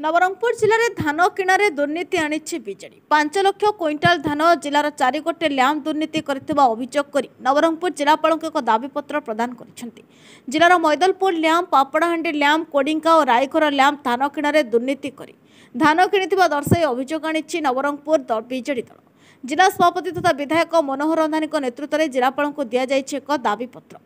नवरंगपुर जिले में धान किणारे दुर्नीति आनिछि बीजेडी 5 लाख क्विंटाल धान जिलार 4 गोटे ल्याम दुर्नीति करथिबा अभियोग करी नवरंगपुर जिलापाल एक दाबीपत्र प्रदान करिसेंति। जिलार मैदलपुर ल्याम पापड़ाहांडी ल्याम कोडिंका और रायघर ल्याम धान किणारे दुर्नीति करी धान किणिथिबा दर्शाई अभियोग आनिछि नवरंगपुर बीजेडी दल। जिला सभापति तथा विधायक मनोहर अंधानी नेतृत्व में जिलापाल को दि जाइछि एक दाबीपत्र।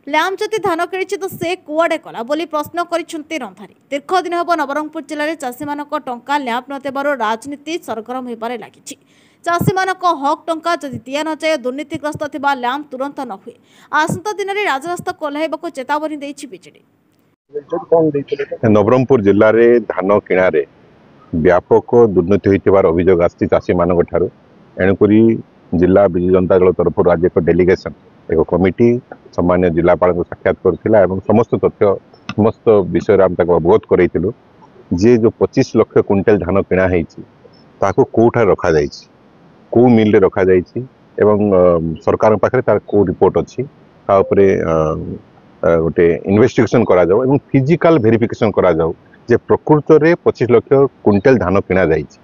ल्याम जदि धान किणिछि तो से कुआडे कला बोली प्रश्न करिसेंति रंधारी। दीर्घ दिन हेब नवरंगपुर जिले में चाषी मानक टंका ल्याम न देबारो राजनीति सरगरम होबारे लागिछि। चाषी मानक हक टंका जदि दिया न जाए दुर्नीतिग्रस्त थिबा ल्याम तुरंत न हुए आसंता दिन में राजरास्ता कोल्हाइबाको चेतावनी देइछि बीजेडी। नवरंगपुर जिले में धान किणारे व्यापक दुर्नीति होइतिबार अभियोग आछि चाषी मानक ठारू। एणुकरी जिला विजु जनता दल तरफ राज्य एक डेलीगेशन एक कमिटी सामान्य जिलापाल को साक्षात करथिला एवं समस्त तथ्य समस्त विषय आम अवगत करैथिलु। जे जो 25 लाख क्विंटाल धान किणा हेछि ताको कोठा रखा जाइछि को मिल रे रखा जाइछि एवं सरकार पाखरे तार को रिपोर्ट अछि ता ऊपरे गोटे इन्वेस्टिगेशन करा जाऊ एवं फिजिकल वेरिफिकेशन करा जाऊ जे प्रकृत रे 25 लाख क्विंटाल धान किणा जाइछि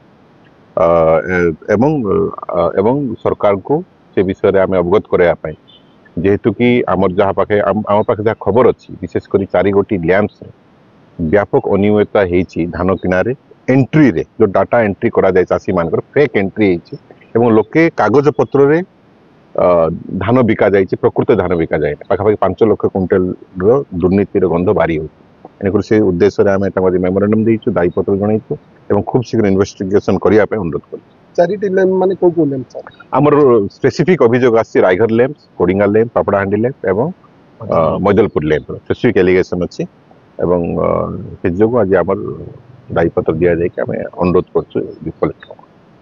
एवं सरकार को से विषय आम अवगत कराया जेहेतु कि आमर जहाँ पाखे आम पाखे जहाँ खबर अच्छी विशेषकर 4 गोटी लैम्प्स व्यापक अनियमितता होती धान किणारे एंट्री रे जो डाटा एंट्री करा जाए चाषी मान फेक एंट्री होती लोके कागज पत्र रे धान बिका जाए प्रकृत धान बिका जाए पाखापाखि 5 लाख क्विंटाल दुर्नीतिर गंध बारी हो से उद्देश्य आम मेमोरांडम देइछु दायीपत्र जनइछु एवं खूब शीघ्र इन्वेस्टिगेशन करिया पे अनुरोध कर। चारिटी लैम्प माने को लैम्प सर आमर स्पेसिफिक अभियोग आसी रायघर lamp Kodinga lamp Papadahandi lamp एवं मैदलपुर लैम्प स्पेसिफिक एलिगेशन अछि एवं से जो आज आमर दायीपत्र दिया जाय कि हमें अनुरोध करछु कलेक्टर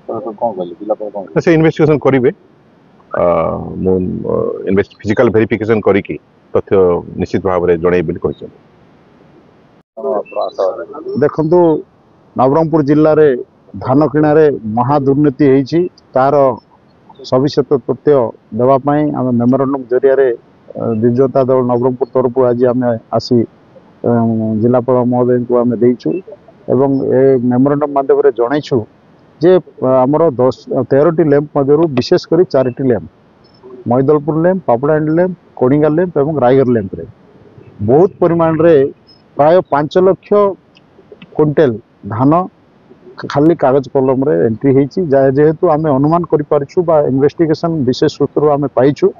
कोन कहले जिला पर कोन से इन्वेस्टिगेशन करिवे फिजिकल वेरिफिकेशन करी कि तथ्य निश्चित भाव रे जणै बिल कहछन। देखंतु नवरंगपुर जिल्ला रे धान किणारे महादुर्नीति होइछि तार सविशेष तथ्य देवाई आम मेमोरांडम जरिया विजु जनता दल नवरंगपुर तरफ आज आम आसी जिलापाल महोदय को आम देइछु एवं ए मेमोरांडम माध्यम जनइछु जे आमर 13टी लैम्प मध्य विशेषकर 4टी lamp Maidalpur lamp Papadahandi lamp Kodinga lamp एवं रायघर लैम्प रे बहुत परिमाण रे प्राय 5 लाख क्विंटाल धान खाली कागज कलम रे एंट्री होती जेहेतु आम अनुमान करूँ बा इन्वेस्टिगेशन विशेष सूत्र आम पाइछु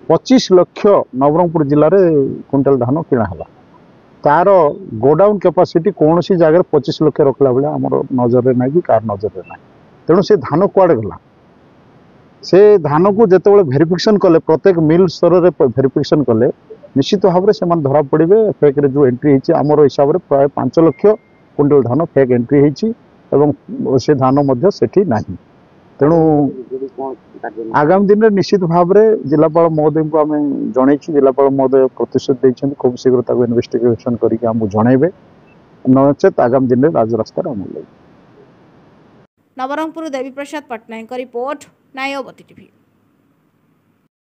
25 लाख नवरंगपुर जिले में क्विंटाल धान किणाला तार गोडाउन कैपेसिटी कौन सी जगह 25 लाख रखला बेले आम नजर ना कि कार नजर ना तेणु से धान कुआड़े गला से धान को जिते वेरिफिकेशन कले प्रत्येक मिल स्तर में वेरिफिकेशन कले निश्चित भाव में धरा पड़े फेक रे जो एंट्री होती आमर हिसाब से प्राय 5 लाख क्विंटाल धान फेक एंट्री होती एवं से धान मध्य सेठी नहीं तेणु आगामी दिन में निश्चित भाव में जिलापाल महोदय को आम जन जिलापाल महोदय प्रतिश्रुति देते खूब शीघ्र इन्वेस्टिगेशन करके आमको जनइबे नचेत आगामी दिन में राजरास्ता आम लगे। Nabarangpur Devi Prasad Patnaik report नायवती TV.